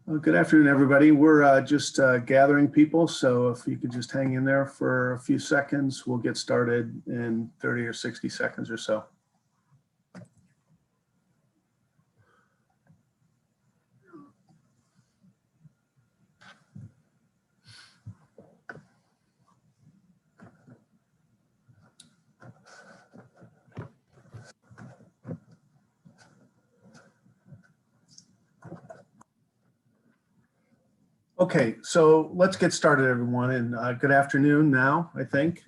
Good afternoon, everybody. We're just gathering people, so if you could just hang in there for a few seconds, we'll get started in 30 or 60 seconds or so. Okay, so let's get started, everyone, and good afternoon now, I think.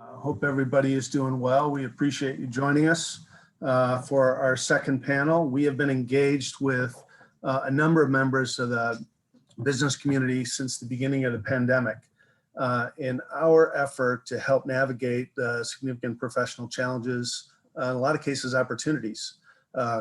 Hope everybody is doing well. We appreciate you joining us for our second panel. We have been engaged with a number of members of the business community since the beginning of the pandemic in our effort to help navigate the significant professional challenges, in a lot of cases, opportunities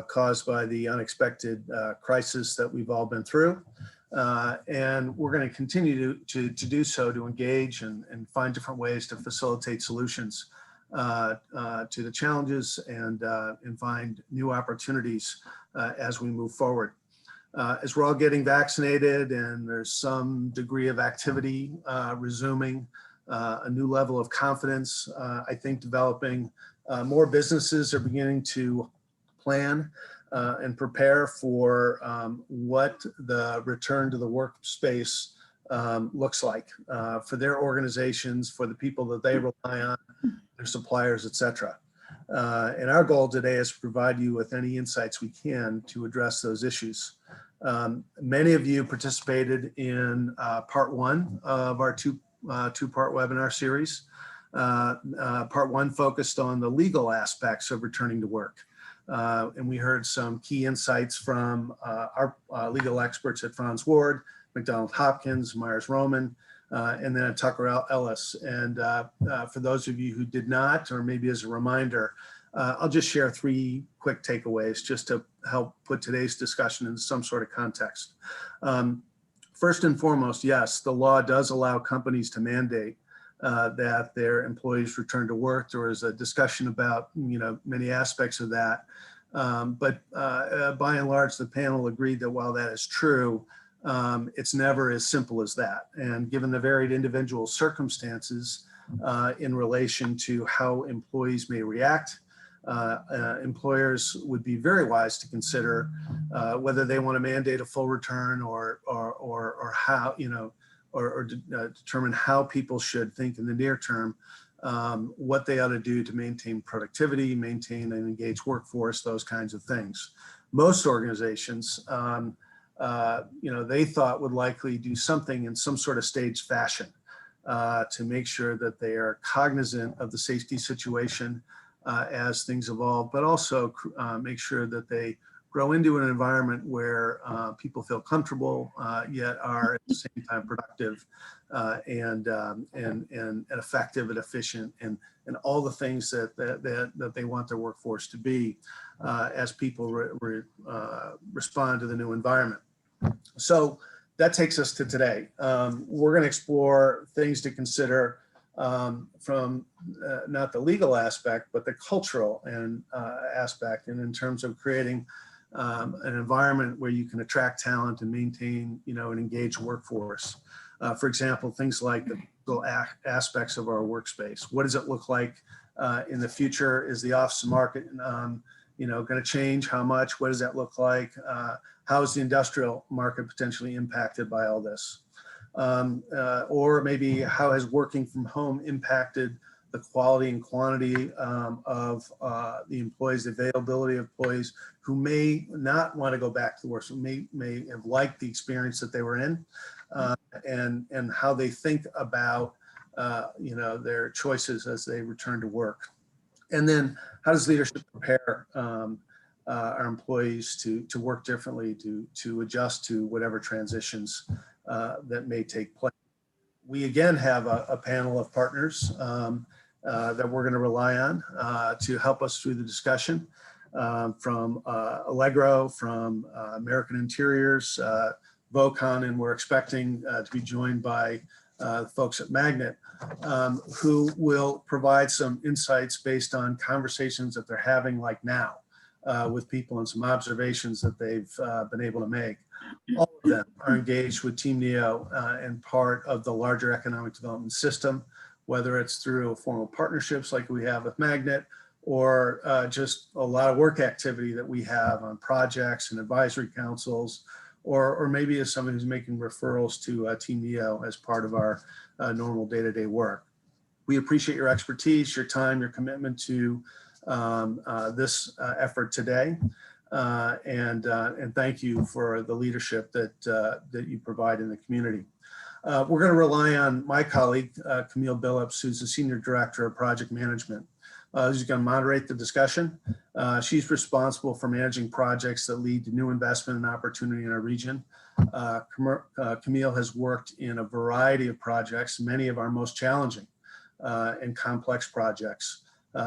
caused by the unexpected crisis that we've all been through. And we're going to continue to do so, to engage and find different ways to facilitate solutions to the challenges and find new opportunities as we move forward. As we're all getting vaccinated and there's some degree of activity resuming, a new level of confidence, I think developing, more businesses are beginning to plan and prepare for what the return to the workspace looks like for their organizations, for the people that they rely on, their suppliers, et cetera. And our goal today is to provide you with any insights we can to address those issues. Many of you participated in part one of our two-part webinar series. Part one focused on the legal aspects of returning to work. And we heard some key insights from our legal experts at Franz Ward, McDonald Hopkins, Myers Roman, and then Tucker Ellis. And for those of you who did not, or maybe as a reminder, I'll just share three quick takeaways just to help put today's discussion in some sort of context. First and foremost, yes, the law does allow companies to mandate that their employees return to work. There was a discussion about, many aspects of that. But by and large, the panel agreed that while that is true, it's never as simple as that. And given the varied individual circumstances in relation to how employees may react, employers would be very wise to consider whether they want to mandate a full return or how, or determine how people should think in the near term, what they ought to do to maintain productivity, maintain an engaged workforce, those kinds of things. Most organizations, they thought would likely do something in some sort of staged fashion to make sure that they are cognizant of the safety situation as things evolve, but also make sure that they grow into an environment where people feel comfortable, yet are at the same time productive and effective and efficient, and all the things that they want their workforce to be as people respond to the new environment. So that takes us to today. We're going to explore things to consider from not the legal aspect, but the cultural aspect, and in terms of creating an environment where you can attract talent and maintain, an engaged workforce. For example, things like the legal aspects of our workspace. What does it look like in the future? Is the office market, going to change? How much? What does that look like? How is the industrial market potentially impacted by all this? Or maybe how has working from home impacted the quality and quantity of the employees, the availability of employees who may not want to go back to work, so may have liked the experience that they were in, and how they think about their choices as they return to work. And then how does leadership prepare our employees to work differently, to adjust to whatever transitions that may take place? We again have a panel of partners that we're going to rely on to help us through the discussion, from Allegro, from American Interiors, Vocon, and we're expecting to be joined by folks at Magnet, who will provide some insights based on conversations that they're having like now with people and some observations that they've been able to make. All of them are engaged with Team NEO and part of the larger economic development system, whether it's through formal partnerships like we have with Magnet, or just a lot of work activity that we have on projects and advisory councils, or maybe as someone who's making referrals to Team NEO as part of our normal day-to-day work. We appreciate your expertise, your time, your commitment to this effort today. And thank you for the leadership that you provide in the community. We're going to rely on my colleague, Camille Phillips, who's the Senior Director of Project Management. Who's going to moderate the discussion. She's responsible for managing projects that lead to new investment and opportunity in our region. Camille has worked in a variety of projects, many of our most challenging and complex projects,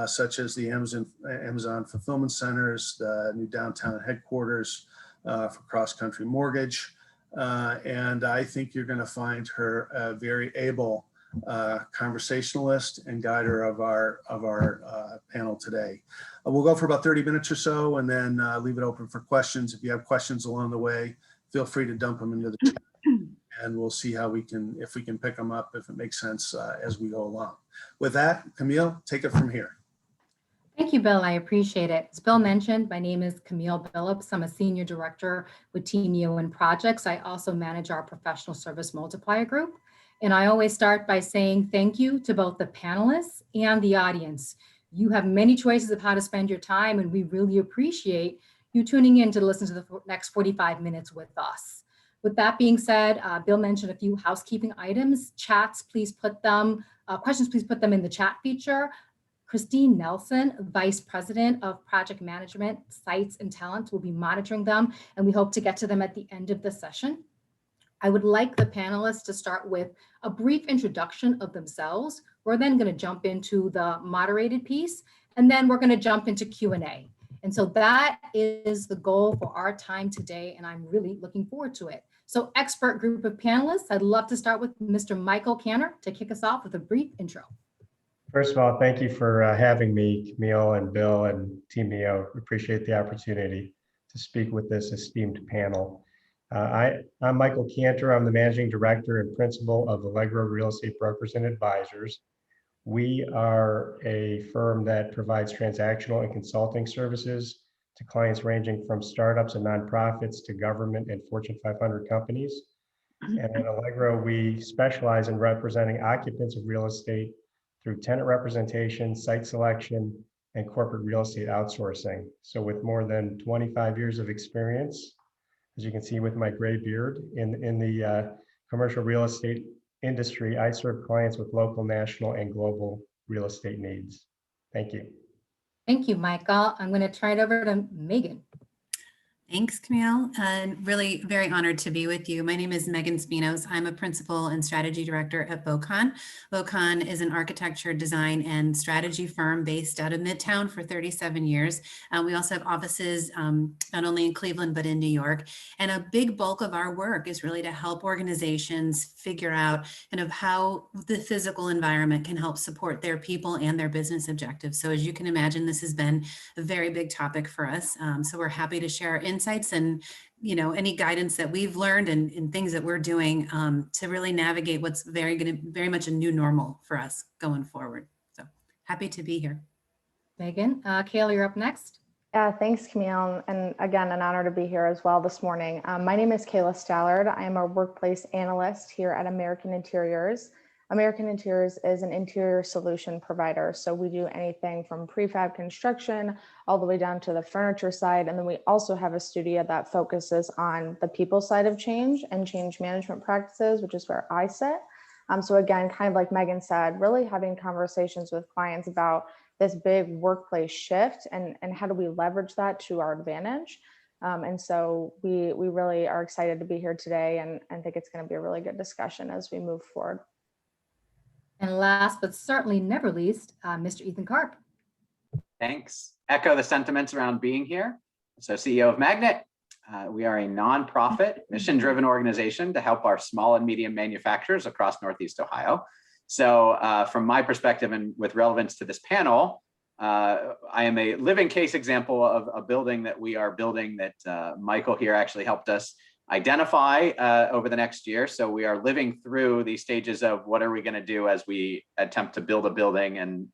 such as the Amazon fulfillment centers, the new downtown headquarters for Cross Country Mortgage. And I think you're going to find her very able conversationalist and guider of our panel today. We'll go for about 30 minutes or so and then leave it open for questions. If you have questions along the way, feel free to dump them into the chat and we'll see how if we can pick them up, if it makes sense as we go along. With that, Camille, take it from here. Thank you, Bill. I appreciate it. As Bill mentioned, my name is Camille Phillips. I'm a Senior Director with Team NEO and Projects. I also manage our Professional Service Multiplier Group. And I always start by saying thank you to both the panelists and the audience. You have many choices of how to spend your time, and we really appreciate you tuning in to listen to the next 45 minutes with us. With that being said, Bill mentioned a few housekeeping items. Chats, please put them, questions, please put them in the chat feature. Christine Nelson, Vice President of Project Management, Sites and Talent, will be monitoring them, and we hope to get to them at the end of the session. I would like the panelists to start with a brief introduction of themselves. We're then going to jump into the moderated piece, and then we're going to jump into Q&A. And so that is the goal for our time today, and I'm really looking forward to it. So expert group of panelists, I'd love to start with Mr. Michael Cantor to kick us off with a brief intro. First of all, thank you for having me, Camille and Bill and Team NEO. Appreciate the opportunity to speak with this esteemed panel. I'm Michael Cantor. I'm the Managing Director and Principal of Allegro Real Estate Brokers and Advisors. We are a firm that provides transactional and consulting services to clients ranging from startups and nonprofits to government and Fortune 500 companies. And at Allegro, we specialize in representing occupants of real estate through tenant representation, site selection, and corporate real estate outsourcing. So with more than 25 years of experience, as you can see with my gray beard in the commercial real estate industry, I serve clients with local, national, and global real estate needs. Thank you. Thank you, Michael. I'm going to turn it over to Megan. Thanks, Camille, and really very honored to be with you. My name is Megan Spironos. I'm a principal and strategy director at Vocon. Vocon is an architecture, design, and strategy firm based out of Midtown for 37 years. We also have offices not only in Cleveland, but in New York. And a big bulk of our work is really to help organizations figure out kind of how the physical environment can help support their people and their business objectives. So as you can imagine, this has been a very big topic for us. So we're happy to share insights and any guidance that we've learned and things that we're doing to really navigate what's very much a new normal for us going forward. So happy to be here. Megan, Kayla, you're up next. Yeah, thanks, Camille. And again, an honor to be here as well this morning. My name is Kayla Stallard. I am a workplace analyst here at American Interiors. American Interiors is an interior solution provider. So we do anything from prefab construction all the way down to the furniture side. And then we also have a studio that focuses on the people side of change and change management practices, which is where I sit. So again, kind of like Megan said, really having conversations with clients about this big workplace shift and how do we leverage that to our advantage. And so we really are excited to be here today and think it's going to be a really good discussion as we move forward. And last but certainly never least, Mr. Ethan Carp. Thanks. Echo the sentiments around being here. So CEO of Magnet, we are a nonprofit, mission-driven organization to help our small and medium manufacturers across Northeast Ohio. So from my perspective and with relevance to this panel, I am a living case example of a building that we are building that Michael here actually helped us identify over the next year. So we are living through these stages of what are we going to do as we attempt to build a building and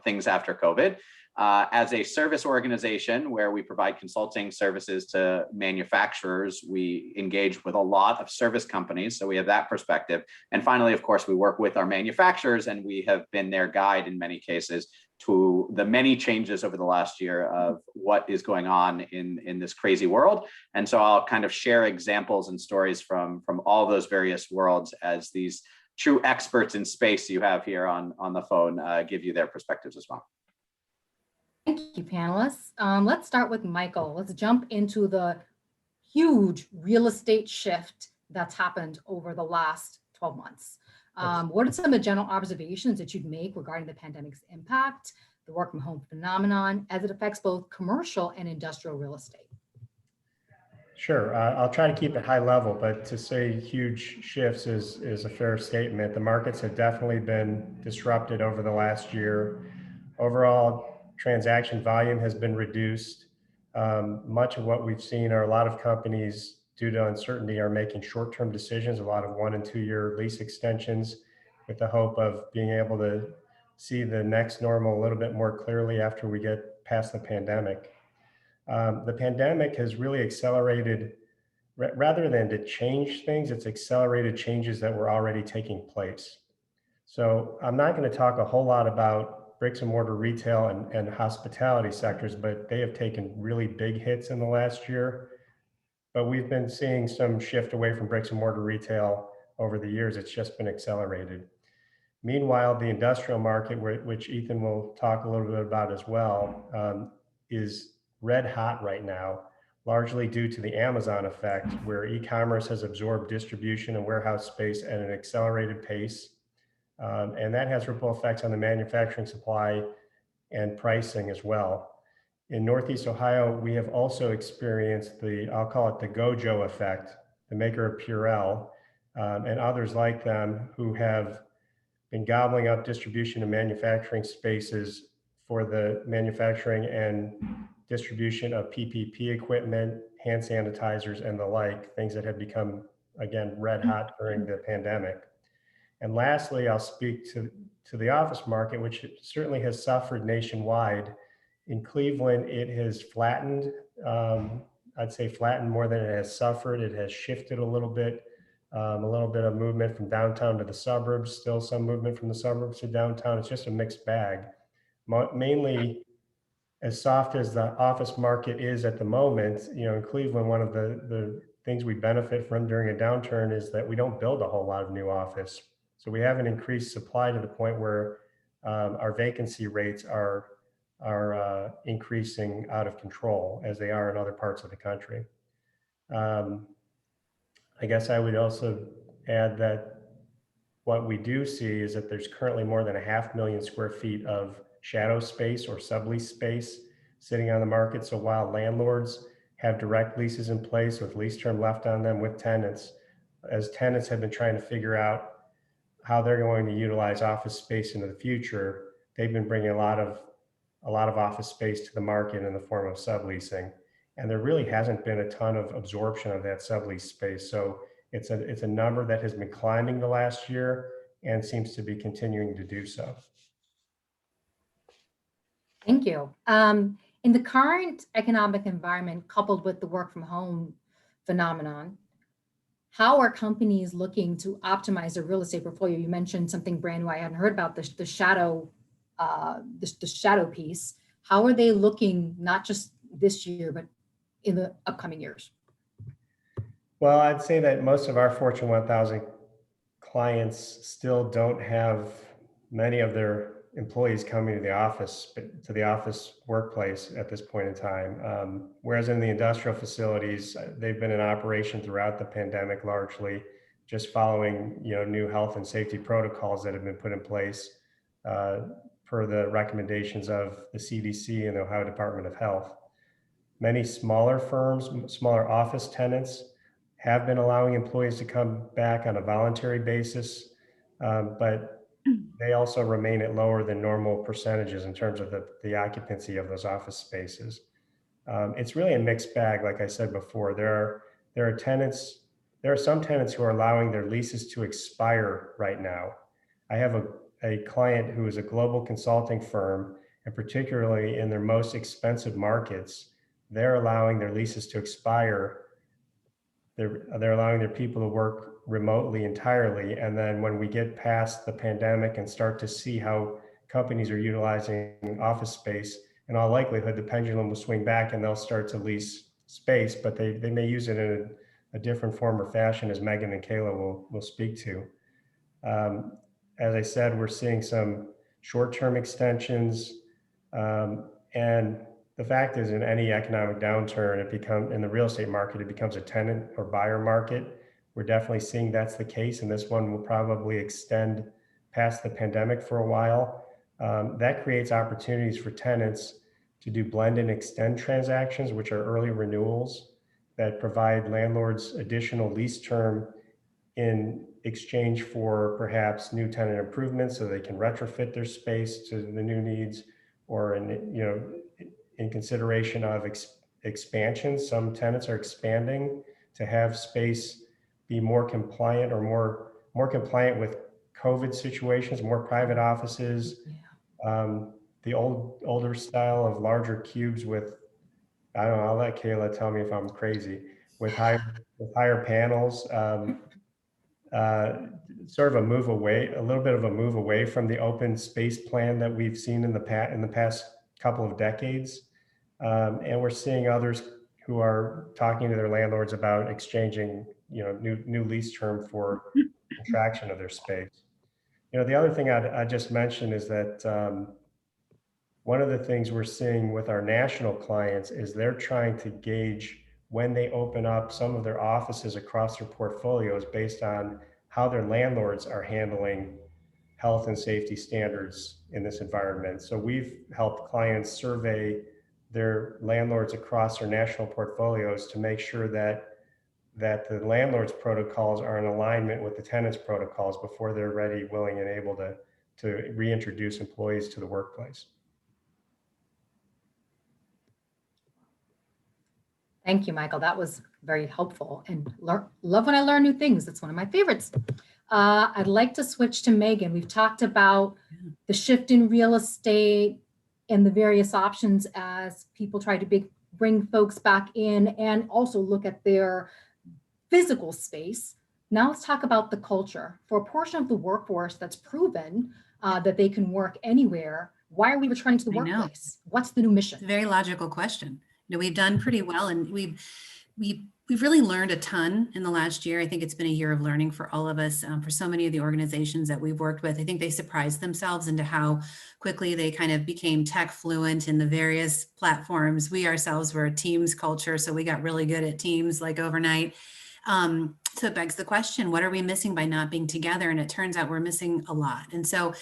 things after COVID. As a service organization where we provide consulting services to manufacturers, we engage with a lot of service companies. So we have that perspective. And finally, of course, we work with our manufacturers, and we have been their guide in many cases to the many changes over the last year of what is going on in this crazy world. And so I'll kind of share examples and stories from all those various worlds as these true experts in space you have here on the phone give you their perspectives as well. Thank you, panelists. Let's start with Michael. Let's jump into the huge real estate shift that's happened over the last 12 months. What are some of the general observations that you'd make regarding the pandemic's impact, the work from home phenomenon, as it affects both commercial and industrial real estate? Sure, I'll try to keep it high level, but to say huge shifts is a fair statement. The markets have definitely been disrupted over the last year. Overall, transaction volume has been reduced. Much of what we've seen are a lot of companies, due to uncertainty, are making short-term decisions, a lot of 1 and 2 year lease extensions, with the hope of being able to see the next normal a little bit more clearly after we get past the pandemic. The pandemic has really accelerated, rather than to change things, it's accelerated changes that were already taking place. So I'm not going to talk a whole lot about bricks and mortar retail and hospitality sectors, but they have taken really big hits in the last year. But we've been seeing some shift away from bricks and mortar retail over the years. It's just been accelerated. Meanwhile, the industrial market, which Ethan will talk a little bit about as well, is red hot right now, largely due to the Amazon effect, where e-commerce has absorbed distribution and warehouse space at an accelerated pace. And that has ripple effects on the manufacturing supply and pricing as well. In Northeast Ohio, we have also experienced I'll call it the Gojo effect, the maker of Purell, and others like them who have been gobbling up distribution and manufacturing spaces for the manufacturing and distribution of PPE equipment, hand sanitizers, and the like, things that have become, again, red hot during the pandemic. And lastly, I'll speak to the office market, which certainly has suffered nationwide. In Cleveland, it has flattened. I'd say flattened more than it has suffered. It has shifted a little bit of movement from downtown to the suburbs, still some movement from the suburbs to downtown. It's just a mixed bag. Mainly, as soft as the office market is at the moment, in Cleveland, one of the things we benefit from during a downturn is that we don't build a whole lot of new office. So we have an increased supply to the point where our vacancy rates are increasing out of control, as they are in other parts of the country. I guess I would also add that what we do see is that there's currently more than 500,000 square feet of shadow space or sublease space sitting on the market. So while landlords have direct leases in place with lease term left on them with tenants, as tenants have been trying to figure out how they're going to utilize office space into the future, they've been bringing a lot of office space to the market in the form of subleasing. And there really hasn't been a ton of absorption of that sublease space. So it's a number that has been climbing the last year and seems to be continuing to do so. Thank you. In the current economic environment, coupled with the work from home phenomenon, how are companies looking to optimize their real estate portfolio? You mentioned something brand new I hadn't heard about, the shadow piece. How are they looking, not just this year, but in the upcoming years? Well, I'd say that most of our Fortune 1000 clients still don't have many of their employees coming to the office workplace at this point in time. Whereas in the industrial facilities, they've been in operation throughout the pandemic, largely just following new health and safety protocols that have been put in place per the recommendations of the CDC and the Ohio Department of Health. Many smaller firms, smaller office tenants have been allowing employees to come back on a voluntary basis, but they also remain at lower than normal percentages in terms of the occupancy of those office spaces. It's really a mixed bag. Like I said before, there are some tenants who are allowing their leases to expire right now. I have a client who is a global consulting firm, and particularly in their most expensive markets, they're allowing their leases to expire. They're allowing their people to work remotely entirely. And then when we get past the pandemic and start to see how companies are utilizing office space, in all likelihood, the pendulum will swing back and they'll start to lease space, but they may use it in a different form or fashion, as Megan and Kayla will speak to. As I said, we're seeing some short-term extensions, and the fact is, in any economic downturn, in the real estate market, it becomes a tenant or buyer market. We're definitely seeing that's the case, and this one will probably extend past the pandemic for a while. That creates opportunities for tenants to do blend and extend transactions, which are early renewals that provide landlords additional lease term in exchange for perhaps new tenant improvements so they can retrofit their space to the new needs, or in consideration of expansion. Some tenants are expanding to have space be more compliant or more compliant with COVID situations, more private offices. The older style of larger cubes with, I don't know, I'll let Kayla tell me if I'm crazy, with higher panels. Sort of a little bit of a move away from the open space plan that we've seen in the past couple of decades. And we're seeing others who are talking to their landlords about exchanging, new lease term for contraction of their space. The other thing I just mentioned is that one of the things we're seeing with our national clients is they're trying to gauge when they open up some of their offices across their portfolios based on how their landlords are handling health and safety standards in this environment. So we've helped clients survey their landlords across their national portfolios to make sure that the landlord's protocols are in alignment with the tenant's protocols before they're ready, willing, and able to reintroduce employees to the workplace. Thank you, Michael. That was very helpful, and love when I learn new things. That's one of my favorites. I'd like to switch to Megan. We've talked about the shift in real estate and the various options as people try to bring folks back in and also look at their physical space. Now let's talk about the culture. For a portion of the workforce that's proven that they can work anywhere, why are we returning to the workplace? What's the new mission? It's a very logical question. We've done pretty well, and we've really learned a ton in the last year. I think it's been a year of learning for all of us. For so many of the organizations that we've worked with, I think they surprised themselves into how quickly they kind of became tech fluent in the various platforms. We ourselves were a Teams culture, so we got really good at Teams like overnight. So it begs the question, what are we missing by not being together? And it turns out we're missing a lot. And so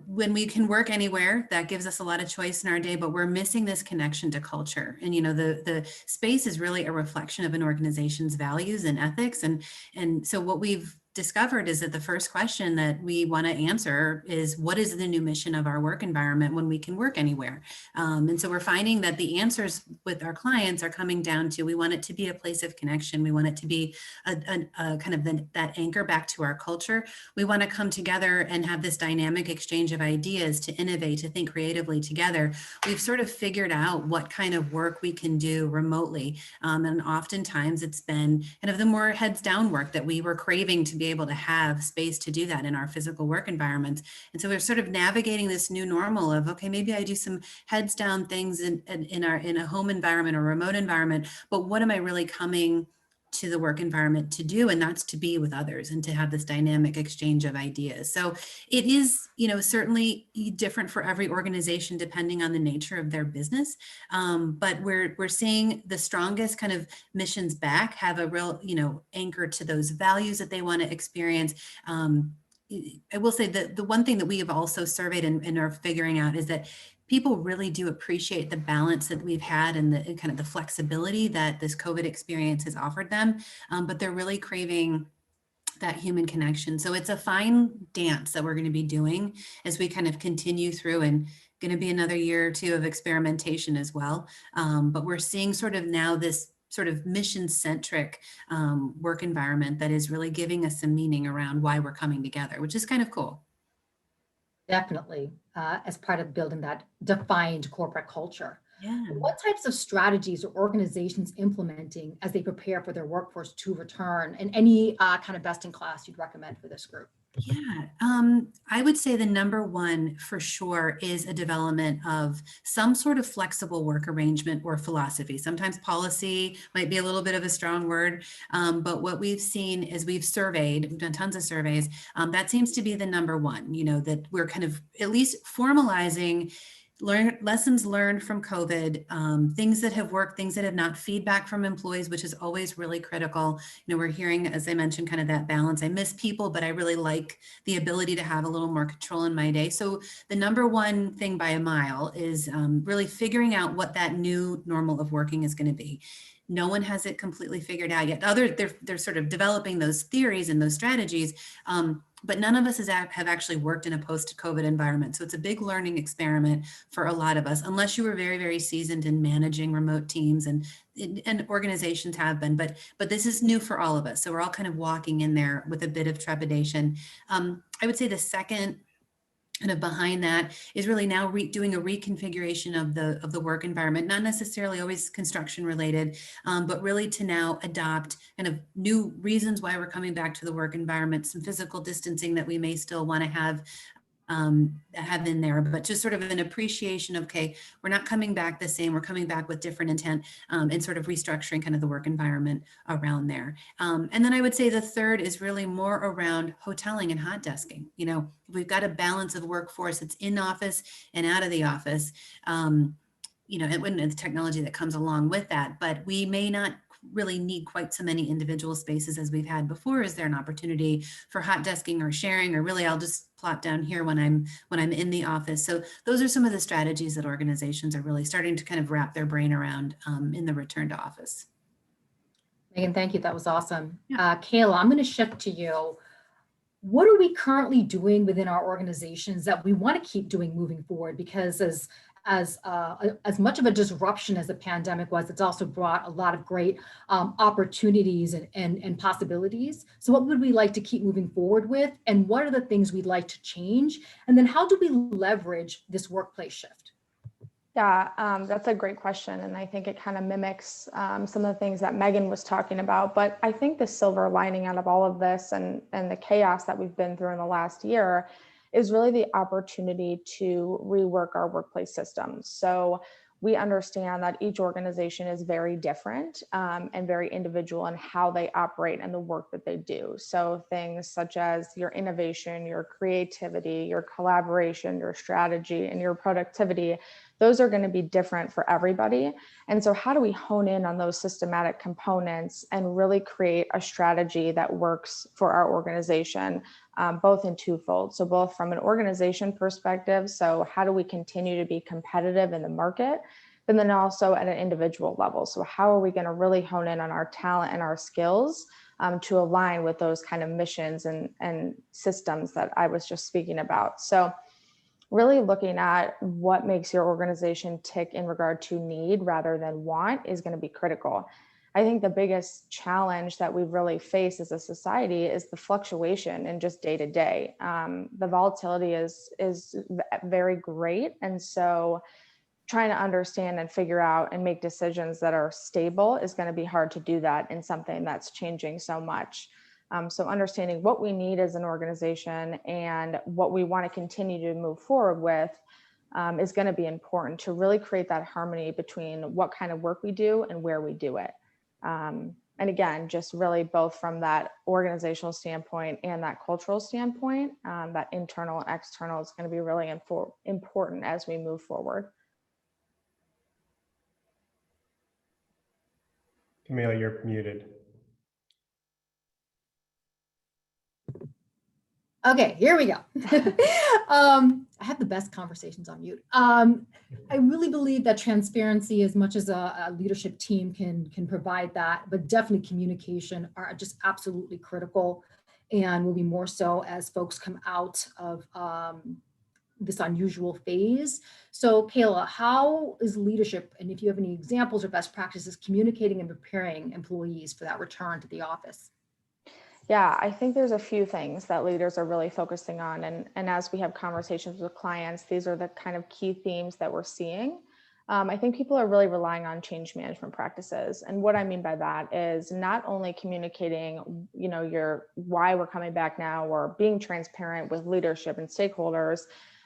when we can work anywhere, that gives us a lot of choice in our day, but we're missing this connection to culture. And, the space is really a reflection of an organization's values and ethics. And so what we've discovered is that the first question that we want to answer is, what is the new mission of our work environment when we can work anywhere? And so we're finding that the answers with our clients are coming down to, we want it to be a place of connection. We want it to be a kind of that anchor back to our culture. We want to come together and have this dynamic exchange of ideas, to innovate, to think creatively together. We've sort of figured out what kind of work we can do remotely. And oftentimes it's been kind of the more heads down work that we were craving to be able to have space to do that in our physical work environments. And so we're sort of navigating this new normal of, okay, maybe I do some heads down things in a home environment or remote environment, but what am I really coming to the work environment to do? And that's to be with others and to have this dynamic exchange of ideas. So it is, certainly different for every organization depending on the nature of their business. But we're seeing the strongest kind of missions back have a real, anchor to those values that they want to experience. I will say that the one thing that we have also surveyed and are figuring out is that people really do appreciate the balance that we've had and the kind of the flexibility that this COVID experience has offered them. But they're really craving that human connection. So it's a fine dance that we're going to be doing as we kind of continue through, and going to be another year or two of experimentation as well. But we're seeing sort of now this sort of mission-centric work environment that is really giving us some meaning around why we're coming together, which is kind of cool. Definitely, as part of building that defined corporate culture. Yeah. What types of strategies are organizations implementing as they prepare for their workforce to return, and any kind of best in class you'd recommend for this group? Yeah, I would say the number one for sure is a development of some sort of flexible work arrangement or philosophy. Sometimes policy might be a little bit of a strong word, but what we've seen is we've done tons of surveys, that seems to be the number one, that we're kind of at least formalizing lessons learned from COVID, things that have worked, things that have not, feedback from employees, which is always really critical. We're hearing, as I mentioned, kind of that balance. I miss people, but I really like the ability to have a little more control in my day. So the number one thing by a mile is really figuring out what that new normal of working is going to be. No one has it completely figured out yet. They're sort of developing those theories and those strategies, but none of us have actually worked in a post-COVID environment. So it's a big learning experiment for a lot of us, unless you were very, very seasoned in managing remote teams, and organizations have been, but this is new for all of us. So we're all kind of walking in there with a bit of trepidation. I would say the second kind of behind that is really now doing a reconfiguration of the work environment, not necessarily always construction related, but really to now adopt kind of new reasons why we're coming back to the work environment, some physical distancing that we may still want to have in there, but just sort of an appreciation of, okay, we're not coming back the same, we're coming back with different intent, and sort of restructuring kind of the work environment around there. And then I would say the third is really more around hoteling and hot desking. We've got a balance of workforce that's in office and out of the office, and the technology that comes along with that, but we may not really need quite so many individual spaces as we've had before. Is there an opportunity for hot desking or sharing, or really I'll just plop down here when I'm in the office? So those are some of the strategies that organizations are really starting to kind of wrap their brain around in the return to office. Megan, thank you. That was awesome. Kayla, I'm going to shift to you. What are we currently doing within our organizations that we want to keep doing moving forward? Because as much of a disruption as the pandemic was, it's also brought a lot of great opportunities and possibilities. So what would we like to keep moving forward with? And what are the things we'd like to change? And then how do we leverage this workplace shift? Yeah, that's a great question. And I think it kind of mimics some of the things that Megan was talking about. But I think the silver lining out of all of this and the chaos that we've been through in the last year is really the opportunity to rework our workplace systems. So we understand that each organization is very different and very individual in how they operate and the work that they do. So things such as your innovation, your creativity, your collaboration, your strategy, and your productivity, those are going to be different for everybody. And so how do we hone in on those systematic components and really create a strategy that works for our organization, both in twofold? So both from an organization perspective, so how do we continue to be competitive in the market, but then also at an individual level? So how are we going to really hone in on our talent and our skills to align with those kind of missions and systems that I was just speaking about? So really looking at what makes your organization tick in regard to need rather than want is going to be critical. I think the biggest challenge that we really face as a society is the fluctuation in just day to day. The volatility is very great. And so trying to understand and figure out and make decisions that are stable is going to be hard to do that in something that's changing so much. So understanding what we need as an organization and what we want to continue to move forward with is going to be important to really create that harmony between what kind of work we do and where we do it. And again, just really both from that organizational standpoint and that cultural standpoint, that internal and external is going to be really important as we move forward. Camille, you're muted. Okay, here we go. I have the best conversations on mute. I really believe that transparency, as much as a leadership team can provide that, but definitely communication are just absolutely critical. and will be more so as folks come out of this unusual phase. So Kayla, how is leadership, and if you have any examples or best practices, communicating and preparing employees for that return to the office? Yeah, I think there's a few things that leaders are really focusing on. And as we have conversations with clients, these are the kind of key themes that we're seeing. I think people are really relying on change management practices. And what I mean by that is not only communicating, your why we're coming back now, or being transparent with leadership and stakeholders,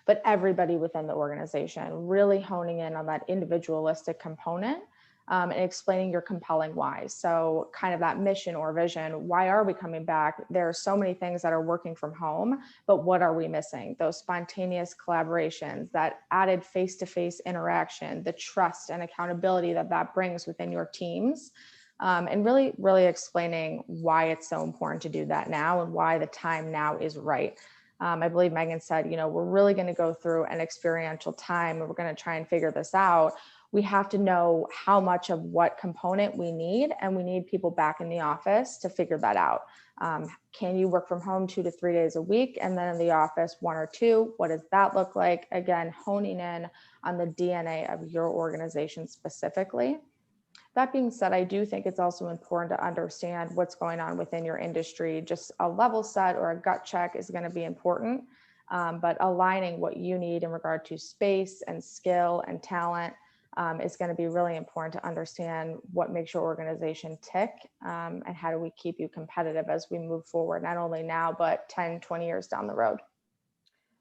but everybody within the organization, really honing in on that individualistic component. And explaining your compelling why. So kind of that mission or vision, why are we coming back? There are so many things that are working from home, but what are we missing? Those spontaneous collaborations, that added face-to-face interaction, the trust and accountability that brings within your teams. And really, really explaining why it's so important to do that now and why the time now is right. I believe Megan said, we're really going to go through an experiential time and we're going to try and figure this out. We have to know how much of what component we need, and we need people back in the office to figure that out. Can you work from home 2 to 3 days a week and then in the office 1 or 2? What does that look like? Again, honing in on the DNA of your organization specifically. That being said, I do think it's also important to understand what's going on within your industry. Just a level set or a gut check is going to be important, but aligning what you need in regard to space and skill and talent is going to be really important to understand what makes your organization tick, and how do we keep you competitive as we move forward, not only now, but 10, 20 years down the road.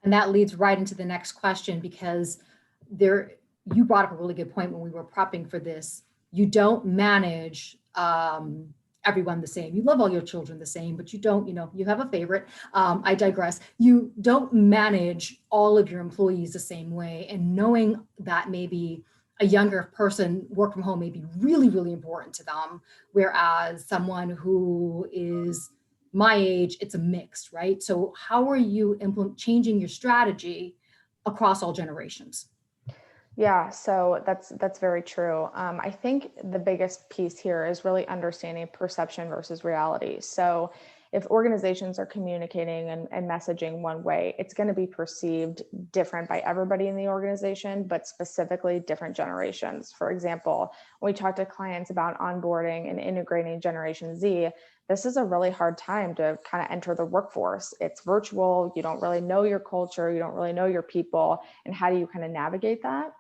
And that leads right into the next question, because you brought up a really good point when we were prepping for this. You don't manage everyone the same. You love all your children the same, but you don't, you have a favorite. I digress. You don't manage all of your employees the same way. And knowing that maybe a younger person work from home may be really, really important to them. Whereas someone who is my age, it's a mix, right? So how are you changing your strategy across all generations? Yeah, so that's very true. I think the biggest piece here is really understanding perception versus reality. So if organizations are communicating and messaging one way, it's going to be perceived different by everybody in the organization, but specifically different generations. For example, when we talk to clients about onboarding and integrating Generation Z, this is a really hard time to kind of enter the workforce. It's virtual. You don't really know your culture. You don't really know your people. And how do you kind of navigate that?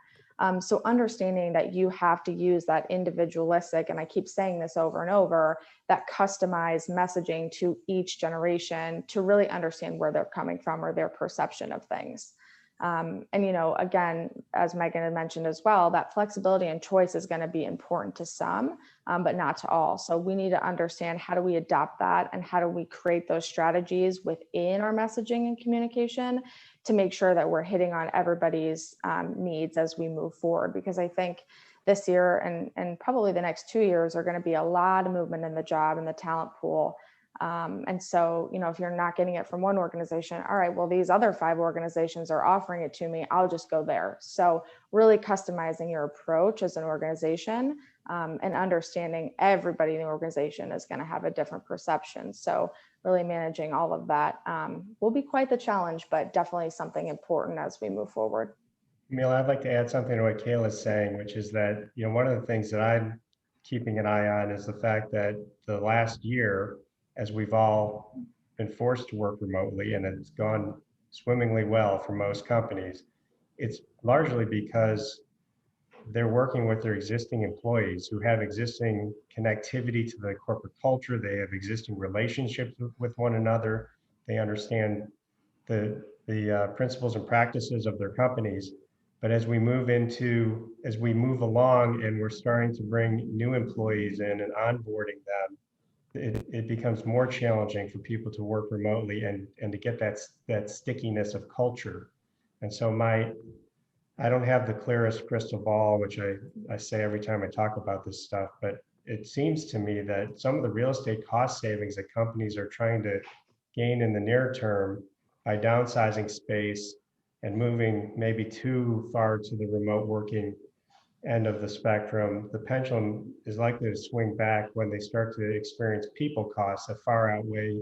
So understanding that you have to use that individualistic, and I keep saying this over and over, that customized messaging to each generation to really understand where they're coming from or their perception of things. And, again, as Megan had mentioned as well, that flexibility and choice is going to be important to some, but not to all. So we need to understand, how do we adopt that, and how do we create those strategies within our messaging and communication to make sure that we're hitting on everybody's needs as we move forward. Because I think this year and probably the next 2 years are going to be a lot of movement in the job and the talent pool. And so, if you're not getting it from one organization, all right, well, these other 5 organizations are offering it to me, I'll just go there. So really customizing your approach as an organization, and understanding everybody in the organization is going to have a different perception. So really managing all of that will be quite the challenge, but definitely something important as we move forward. Camille, I'd like to add something to what Kayla's saying, which is that, one of the things that I'm keeping an eye on is the fact that the last year, as we've all been forced to work remotely, and it's gone swimmingly well for most companies, it's largely because they're working with their existing employees who have existing connectivity to the corporate culture. They have existing relationships with one another. They understand the principles and practices of their companies. But as we move along and we're starting to bring new employees in and onboarding them, it becomes more challenging for people to work remotely and to get that stickiness of culture. And so I don't have the clearest crystal ball, which I say every time I talk about this stuff, but it seems to me that some of the real estate cost savings that companies are trying to gain in the near term by downsizing space and moving maybe too far to the remote working end of the spectrum, the pendulum is likely to swing back when they start to experience people costs that far outweigh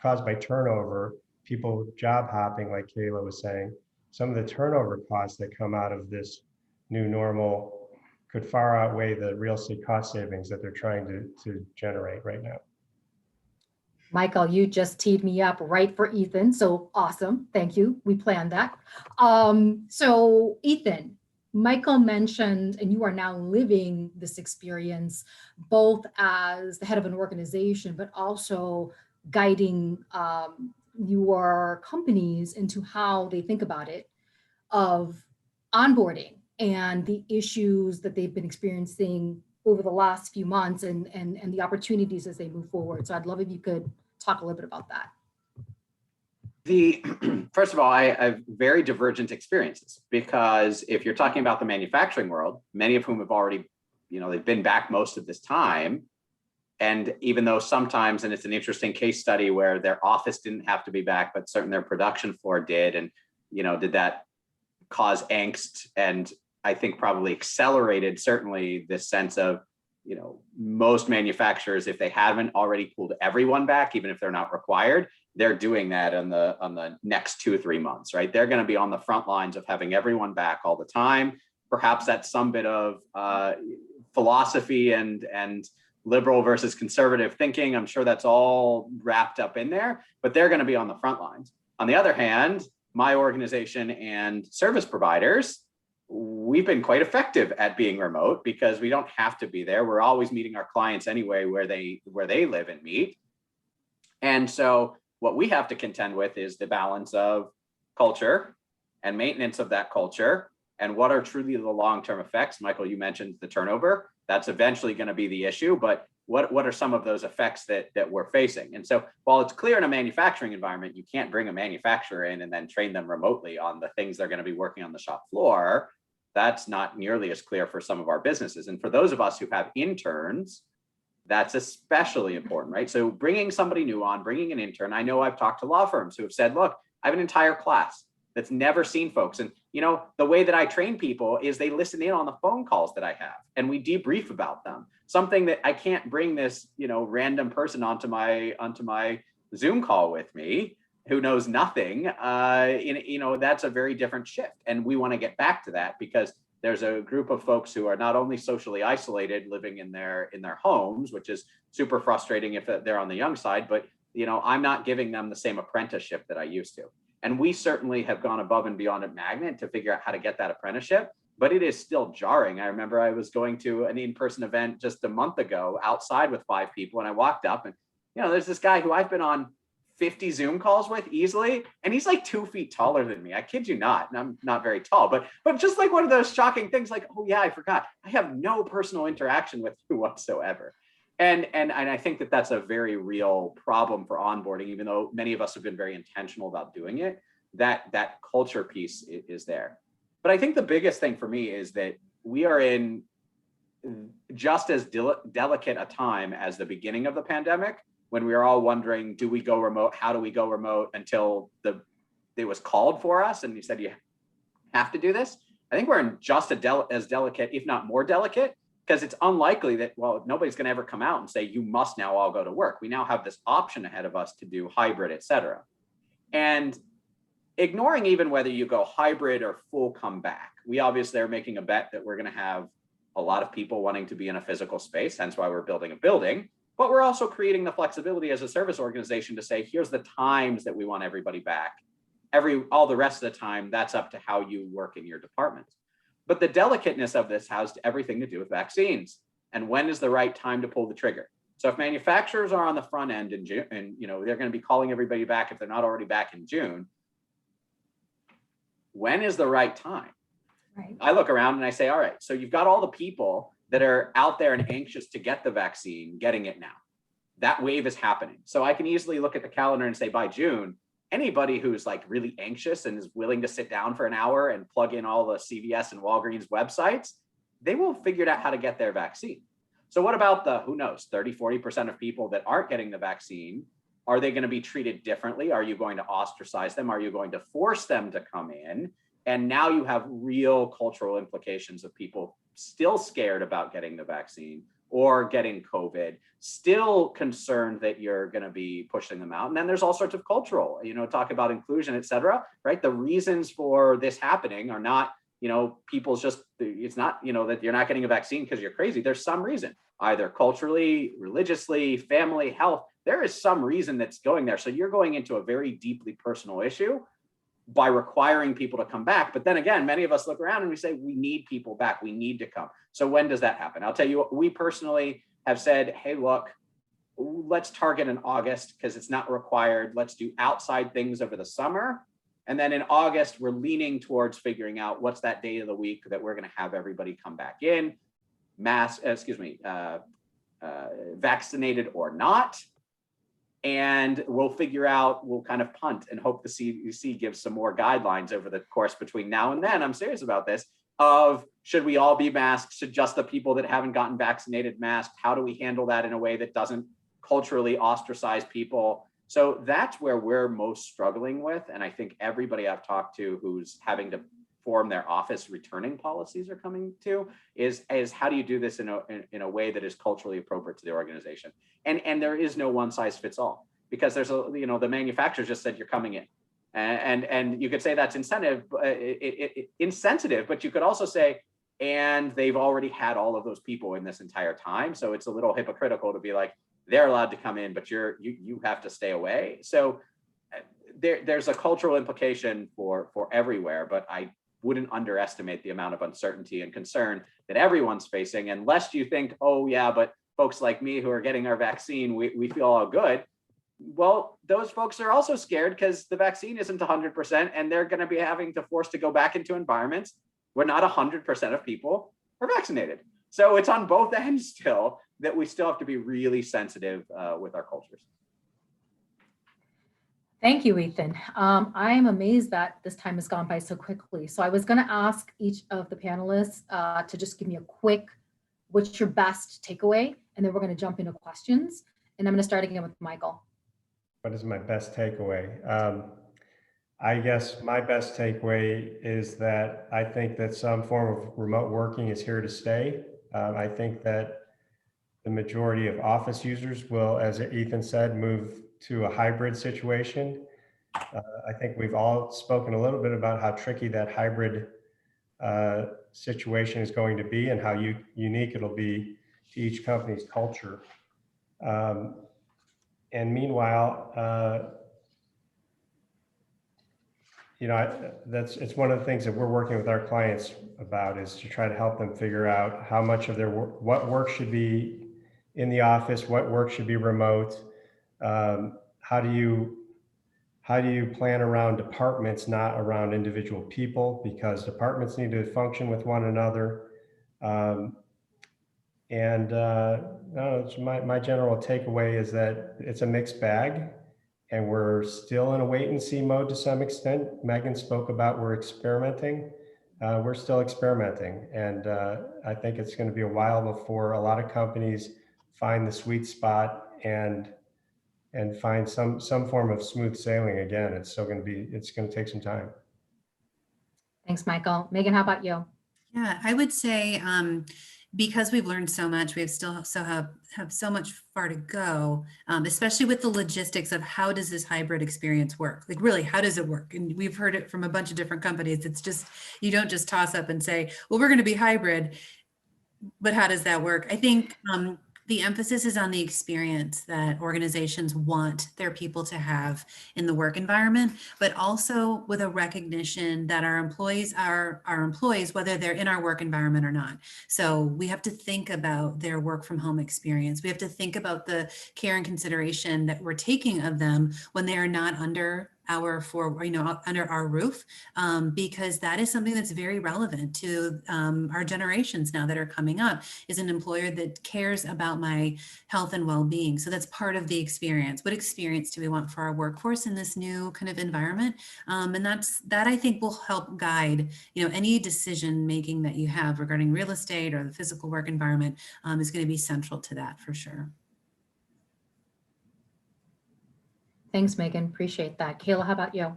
caused by turnover, people job hopping, like Kayla was saying, some of the turnover costs that come out of this new normal could far outweigh the real estate cost savings that they're trying to generate right now. Michael, you just teed me up right for Ethan. So awesome. Thank you. We planned that. So Ethan, Michael mentioned, and you are now living this experience, both as the head of an organization, but also guiding your companies into how they think about it, of onboarding and the issues that they've been experiencing over the last few months and the opportunities as they move forward. So I'd love if you could talk a little bit about that. First of all, I have very divergent experiences, because if you're talking about the manufacturing world, many of whom have already, they've been back most of this time. And even though sometimes, and it's an interesting case study where their office didn't have to be back, but certainly their production floor did. And, did that cause angst? And I think probably accelerated certainly this sense of, most manufacturers, if they haven't already pulled everyone back, even if they're not required, they're doing that on the next 2 or 3 months, right? They're going to be on the front lines of having everyone back all the time. Perhaps that's some bit of philosophy and liberal versus conservative thinking. I'm sure that's all wrapped up in there, but they're going to be on the front lines. On the other hand, my organization and service providers, we've been quite effective at being remote because we don't have to be there. We're always meeting our clients anyway where they live and meet. And so what we have to contend with is the balance of culture and maintenance of that culture, and what are truly the long-term effects. Michael, you mentioned the turnover. That's eventually going to be the issue, but what are some of those effects that we're facing? And so while it's clear in a manufacturing environment, you can't bring a manufacturer in and then train them remotely on the things they're going to be working on the shop floor. That's not nearly as clear for some of our businesses. And for those of us who have interns, that's especially important, right? So bringing somebody new on, bringing an intern. I know I've talked to law firms who have said, look, I have an entire class that's never seen folks. And, the way that I train people is they listen in on the phone calls that I have and we debrief about them. Something that I can't bring this, random person onto my Zoom call with me who knows nothing. That's a very different shift. And we want to get back to that because there's a group of folks who are not only socially isolated living in their homes, which is super frustrating if they're on the young side, but I'm not giving them the same apprenticeship that I used to. And we certainly have gone above and beyond at Magnet to figure out how to get that apprenticeship, but it is still jarring. I remember I was going to an in-person event just a month ago outside with 5 people, and I walked up and, there's this guy who I've been on 50 Zoom calls with easily, and he's like 2 feet taller than me. I kid you not, and I'm not very tall, but just like one of those shocking things, like, oh yeah, I forgot. I have no personal interaction with you whatsoever. And I think that that's a very real problem for onboarding, even though many of us have been very intentional about doing it, that culture piece is there. But I think the biggest thing for me is that we are in just as delicate a time as the beginning of the pandemic, when we were all wondering, do we go remote? How do we go remote? Until it was called for us and you said, you have to do this. I think we're in just as delicate, if not more delicate, because it's unlikely that, nobody's going to ever come out and say, you must now all go to work. We now have this option ahead of us to do hybrid, et cetera. And ignoring even whether you go hybrid or full come back, we obviously are making a bet that we're going to have a lot of people wanting to be in a physical space, hence why we're building a building. But we're also creating the flexibility as a service organization to say, here's the times that we want everybody back. All the rest of the time, that's up to how you work in your department. But the delicateness of this has everything to do with vaccines and when is the right time to pull the trigger. So if manufacturers are on the front end in June, and they're going to be calling everybody back if they're not already back in June, when is the right time? Right. I look around and I say, all right, so you've got all the people that are out there and anxious to get the vaccine, getting it now. That wave is happening. So I can easily look at the calendar and say by June, anybody who's like really anxious and is willing to sit down for an hour and plug in all the CVS and Walgreens websites, they will figure out how to get their vaccine. So what about the, who knows, 30, 40% of people that aren't getting the vaccine? Are they going to be treated differently? Are you going to ostracize them? Are you going to force them to come in? And now you have real cultural implications of people still scared about getting the vaccine or getting COVID, still concerned that you're going to be pushing them out. And then there's all sorts of cultural, talk about inclusion, et cetera, right? The reasons for this happening are not, people's just, it's not, that you're not getting a vaccine because you're crazy. There's some reason, either culturally, religiously, family, health. There is some reason that's going there. So you're going into a very deeply personal issue by requiring people to come back. But then again, many of us look around and we say, we need people back. We need to come. So when does that happen? I'll tell you, we personally have said, hey, look, let's target in August because it's not required. Let's do outside things over the summer. And then in August, we're leaning towards figuring out what's that day of the week that we're going to have everybody come back in, vaccinated or not. And we'll figure out, we'll kind of punt and hope the CDC gives some more guidelines over the course between now and then. I'm serious about this, of should we all be masked? Should just the people that haven't gotten vaccinated masked? How do we handle that in a way that doesn't culturally ostracize people? So that's where we're most struggling with. And I think everybody I've talked to who's having to form their office returning policies are coming to is how do you do this in a way that is culturally appropriate to the organization? And there is no one size fits all, because there's the manufacturer just said you're coming in, and you could say that's insensitive, but you could also say, and they've already had all of those people in this entire time. So it's a little hypocritical to be like, they're allowed to come in, but you have to stay away. So there's a cultural implication for everywhere, but I wouldn't underestimate the amount of uncertainty and concern that everyone's facing, unless you think, oh yeah, but folks like me who are getting our vaccine, we feel all good. Well, those folks are also scared because the vaccine isn't 100%, and they're going to be having to force to go back into environments where not 100% of people are vaccinated. So it's on both ends still that we still have to be really sensitive with our cultures. Thank you, Ethan. I am amazed that this time has gone by so quickly. So I was going to ask each of the panelists to just give me a quick, what's your best takeaway? And then we're going to jump into questions. And I'm going to start again with Michael. What is my best takeaway? I guess my best takeaway is that I think that some form of remote working is here to stay. I think that the majority of office users will, as Ethan said, move to a hybrid situation. I think we've all spoken a little bit about how tricky that hybrid situation is going to be and how unique it'll be to each company's culture. And meanwhile, it's one of the things that we're working with our clients about, is to try to help them figure out how much of their work, what work should be in the office, what work should be remote. How do you plan around departments, not around individual people, because departments need to function with one another. My general takeaway is that it's a mixed bag, and we're still in a wait and see mode to some extent. Megan spoke about we're experimenting. We're still experimenting, and I think it's going to be a while before a lot of companies find the sweet spot and find some form of smooth sailing again. It's going to take some time. Thanks, Michael. Megan, how about you? Yeah, I would say because we've learned so much, we still have so much far to go, especially with the logistics of how does this hybrid experience work? Like, really, how does it work? And we've heard it from a bunch of different companies. It's just, you don't just toss up and say, well, we're going to be hybrid, but how does that work? I think the emphasis is on the experience that organizations want their people to have in the work environment, but also with a recognition that our employees are our employees, whether they're in our work environment or not. So we have to think about their work from home experience. We have to think about the care and consideration that we're taking of them when they are not under under our roof, because that is something that's very relevant to our generations now that are coming up, is an employer that cares about my health and well-being. So that's part of the experience. What experience do we want for our workforce in this new kind of environment? And that I think will help guide, any decision making that you have regarding real estate or the physical work environment is going to be central to that for sure. Thanks, Megan. Appreciate that. Kayla, how about you?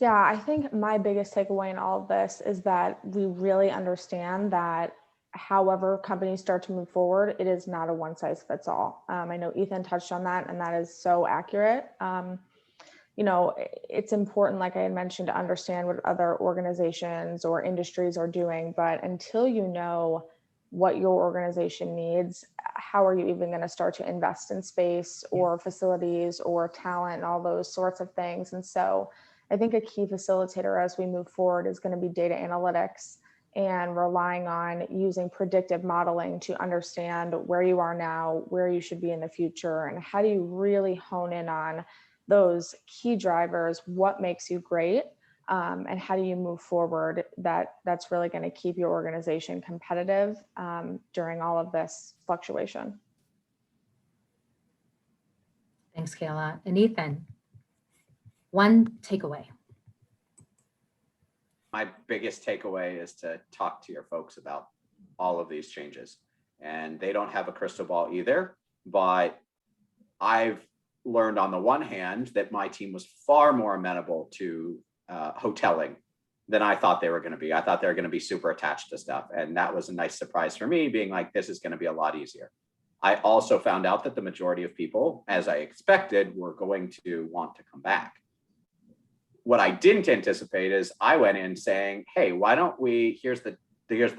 Yeah, I think my biggest takeaway in all of this is that we really understand that however companies start to move forward, it is not a one size fits all. I know Ethan touched on that, and that is so accurate. You know, it's important, like I had mentioned, to understand what other organizations or industries are doing, but until you know what your organization needs, how are you even going to start to invest in space or facilities or talent and all those sorts of things? And so I think a key facilitator as we move forward is going to be data analytics and relying on using predictive modeling to understand where you are now, where you should be in the future, and how do you really hone in on those key drivers, what makes you great, and how do you move forward that's really going to keep your organization competitive during all of this fluctuation. Thanks, Kayla. And Ethan, one takeaway. My biggest takeaway is to talk to your folks about all of these changes. And they don't have a crystal ball either, but I've learned on the one hand that my team was far more amenable to hoteling than I thought they were going to be. I thought they were going to be super attached to stuff. And that was a nice surprise for me, being like, this is going to be a lot easier. I also found out that the majority of people, as I expected, were going to want to come back. What I didn't anticipate is I went in saying, hey, why don't we, here's the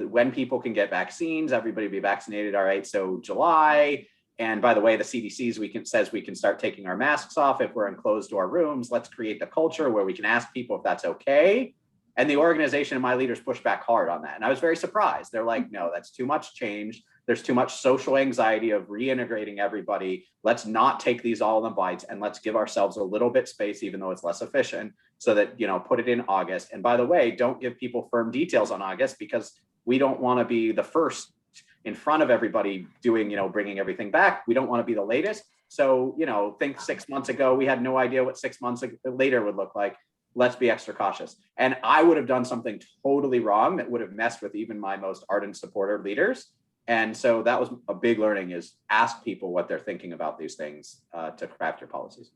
when people can get vaccines, everybody be vaccinated. All right, so July. And by the way, the CDC says we can start taking our masks off if we're enclosed to our rooms. Let's create the culture where we can ask people if that's okay. And the organization and my leaders pushed back hard on that. And I was very surprised. They're like, no, that's too much change. There's too much social anxiety of reintegrating everybody. Let's not take these all in bites, and let's give ourselves a little bit space, even though it's less efficient, so that, you know, put it in August. And by the way, don't give people firm details on August, because we don't want to be the first in front of everybody doing, you know, bringing everything back. We don't want to be the latest. So, you know, think 6 months ago, we had no idea what 6 months later would look like. Let's be extra cautious. And I would have done something totally wrong that would have messed with even my most ardent supporter leaders. And so that was a big learning, is ask people what they're thinking about these things to craft your policies.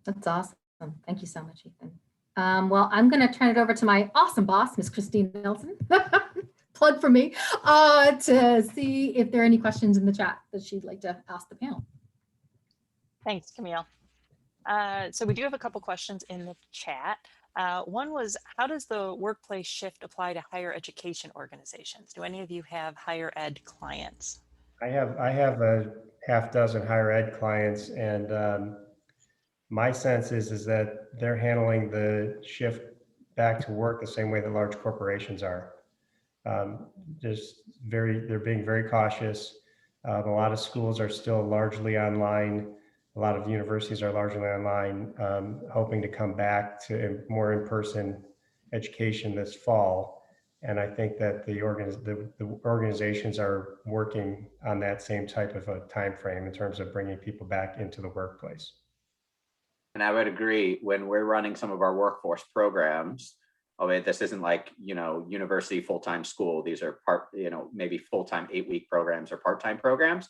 That's awesome. Thank you so much, Ethan. Well, I'm going to turn it over to my awesome boss, Miss Christine Nelson. Plug for me, to see if there are any questions in the chat that she'd like to ask the panel. Thanks, Camille. So we do have a couple questions in the chat. One was, how does the workplace shift apply to higher education organizations? Do any of you have higher ed clients? I have a half dozen higher ed clients, and my sense is that they're handling the shift back to work the same way that large corporations are. They're being very cautious. A lot of schools are still largely online. A lot of universities are largely online, hoping to come back to more in-person education this fall. And I think that the organizations are working on that same type of a time frame in terms of bringing people back into the workplace. And I would agree, when we're running some of our workforce programs, this isn't like, you know, university full-time school. These are maybe full-time 8-week programs or part-time programs.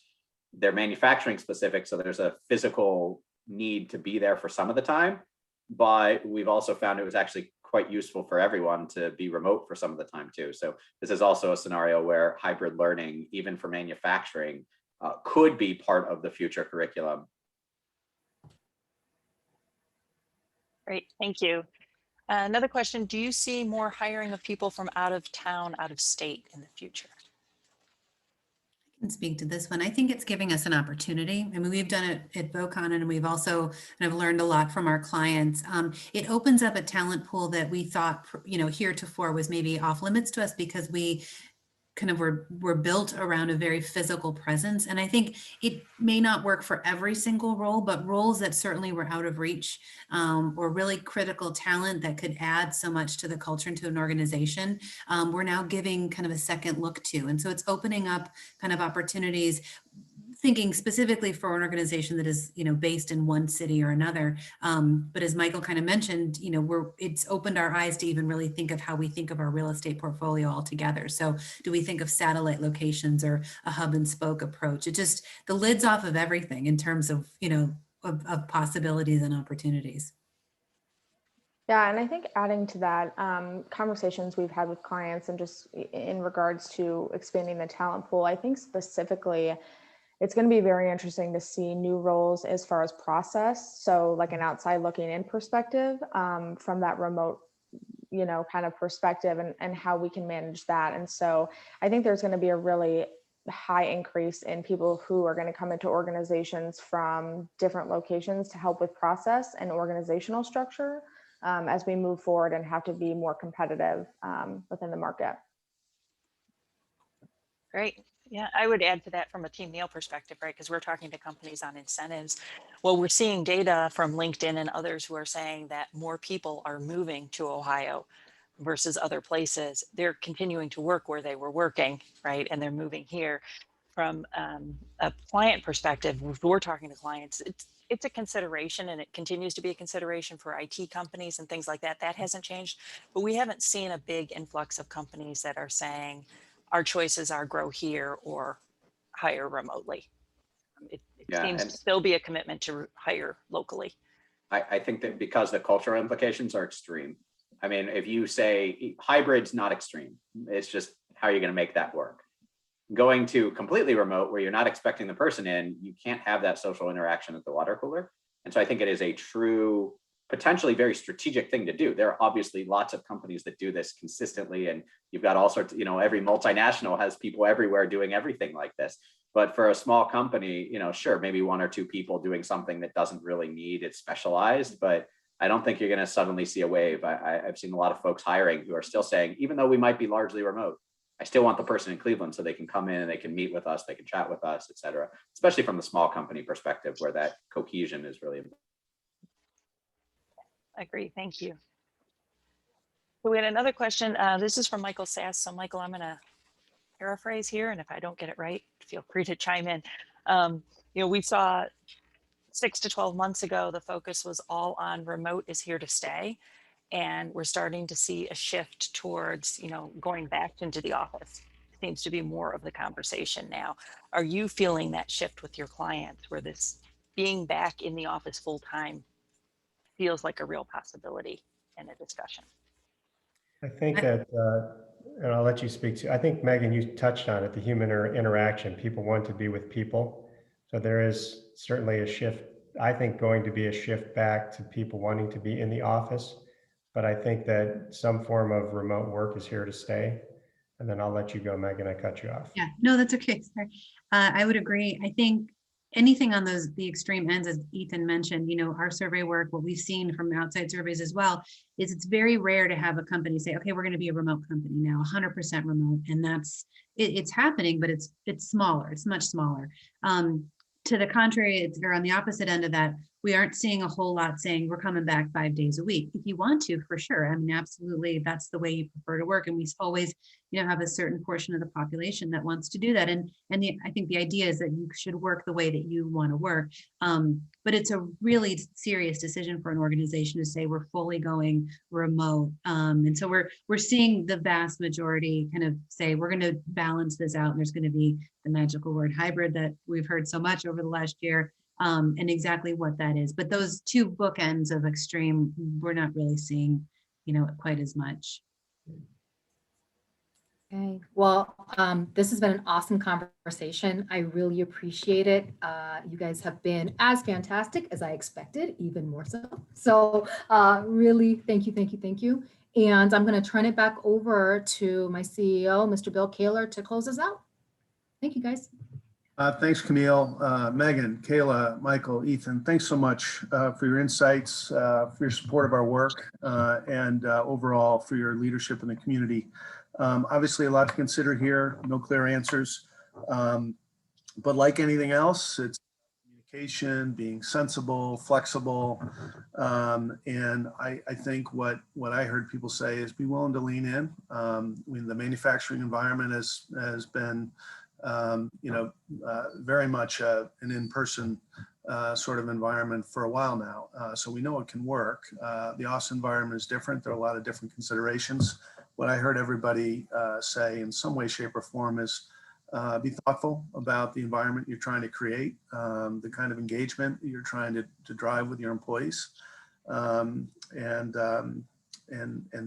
They're manufacturing specific, so there's a physical need to be there for some of the time, but we've also found it was actually quite useful for everyone to be remote for some of the time too. So this is also a scenario where hybrid learning, even for manufacturing, could be part of the future curriculum. Great, thank you. Another question, do you see more hiring of people from out of town, out of state in the future? I can speak to this one. I think it's giving us an opportunity. I mean, we've done it at VoCon, and we've also kind of learned a lot from our clients. It opens up a talent pool that we thought, you know, heretofore was maybe off limits to us, because we kind of were built around a very physical presence. And I think it may not work for every single role, but roles that certainly were out of reach, or really critical talent that could add so much to the culture and to an organization, we're now giving kind of a second look to. And so it's opening up kind of opportunities, thinking specifically for an organization that is, you know, based in one city or another. But as Michael kind of mentioned, you know, it's opened our eyes to even really think of how we think of our real estate portfolio altogether. So do we think of satellite locations or a hub and spoke approach? It just, the lid's off of everything in terms of, you know, of possibilities and opportunities. Yeah, and I think adding to that, conversations we've had with clients and just in regards to expanding the talent pool, I think specifically it's going to be very interesting to see new roles as far as process. So like an outside looking in perspective, from that remote, kind of perspective, and how we can manage that. And so I think there's going to be a really high increase in people who are going to come into organizations from different locations to help with process and organizational structure, as we move forward and have to be more competitive within the market. Great. Yeah, I would add to that from a Team Neil perspective, right? Because we're talking to companies on incentives. Well, we're seeing data from LinkedIn and others who are saying that more people are moving to Ohio versus other places. They're continuing to work where they were working, right? And they're moving here. From a client perspective, if we're talking to clients, it's a consideration, and it continues to be a consideration for IT companies and things like that. That hasn't changed, but we haven't seen a big influx of companies that are saying our choices are grow here or hire remotely. It Yeah, seems and to still be a commitment to hire locally. I think that because the cultural implications are extreme. I mean, if you say hybrid's not extreme, it's just how are you going to make that work? Going to completely remote where you're not expecting the person in, you can't have that social interaction at the water cooler. And so I think it is a true, potentially very strategic thing to do. There are obviously lots of companies that do this consistently, and you've got all sorts, every multinational has people everywhere doing everything like this. But for a small company, sure, maybe one or two people doing something that doesn't really need it specialized, but I don't think you're going to suddenly see a wave. I've seen a lot of folks hiring who are still saying, even though we might be largely remote, I still want the person in Cleveland so they can come in and they can meet with us, they can chat with us, et cetera, especially from the small company perspective where that cohesion is really important. I agree. Thank you. So we had another question. This is from Michael Sass. So Michael, I'm going to paraphrase here, and if I don't get it right, feel free to chime in. We saw 6 to 12 months ago, the focus was all on remote is here to stay. And we're starting to see a shift towards, going back into the office. It seems to be more of the conversation now. Are you feeling that shift with your clients where this being back in the office full time feels like a real possibility in a discussion? I think that, and I'll let you speak to, I think, Megan, you touched on it, the human interaction. People want to be with people. So there is certainly a shift, I think, going to be a shift back to people wanting to be in the office. But I think that some form of remote work is here to stay. And then I'll let you go, Megan. I cut you off. Yeah, no, that's okay. Sorry. I would agree. I think anything on the extreme ends, as Ethan mentioned, our survey work, what we've seen from outside surveys as well, is it's very rare to have a company say, okay, we're going to be a remote company now, 100% remote. And it's happening, but it's smaller. It's much smaller. To the contrary, or on the opposite end of that, we aren't seeing a whole lot saying we're coming back 5 days a week. If you want to, for sure. I mean, absolutely, that's the way you prefer to work. And we always, have a certain portion of the population that wants to do that. And I think the idea is that you should work the way that you want to work. But it's a really serious decision for an organization to say we're fully going remote. And so we're seeing the vast majority kind of say we're going to balance this out. And there's going to be the magical word hybrid that we've heard so much over the last year. And exactly what that is. But those two bookends of extreme, we're not really seeing, quite as much. Okay, well, this has been an awesome conversation. I really appreciate it. You guys have been as fantastic as I expected, even more so. So really, thank you, thank you, thank you. And I'm going to turn it back over to my CEO, Mr. Bill Kaler, to close us out. Thank you, guys. Thanks, Camille, Megan, Kayla, Michael, Ethan. Thanks so much for your insights, for your support of our work, and overall for your leadership in the community. Obviously, a lot to consider here, no clear answers. But like anything else, it's communication, being sensible, flexible. And I think what I heard people say is be willing to lean in. The manufacturing environment has been very much an in-person sort of environment for a while now. So we know it can work. The office environment is different. There are a lot of different considerations. What I heard everybody say in some way, shape, or form is be thoughtful about the environment you're trying to create, the kind of engagement you're trying to drive with your employees. and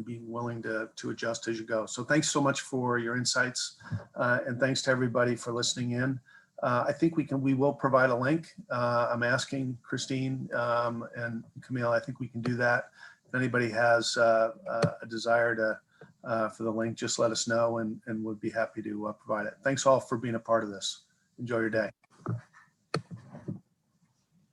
being willing to adjust as you go. So thanks so much for your insights, and thanks to everybody for listening in. I think we will provide a link. I'm asking Christine and Camille, I think we can do that. If anybody has a desire for the link, just let us know, and we'll be happy to provide it. Thanks all for being a part of this. Enjoy your day.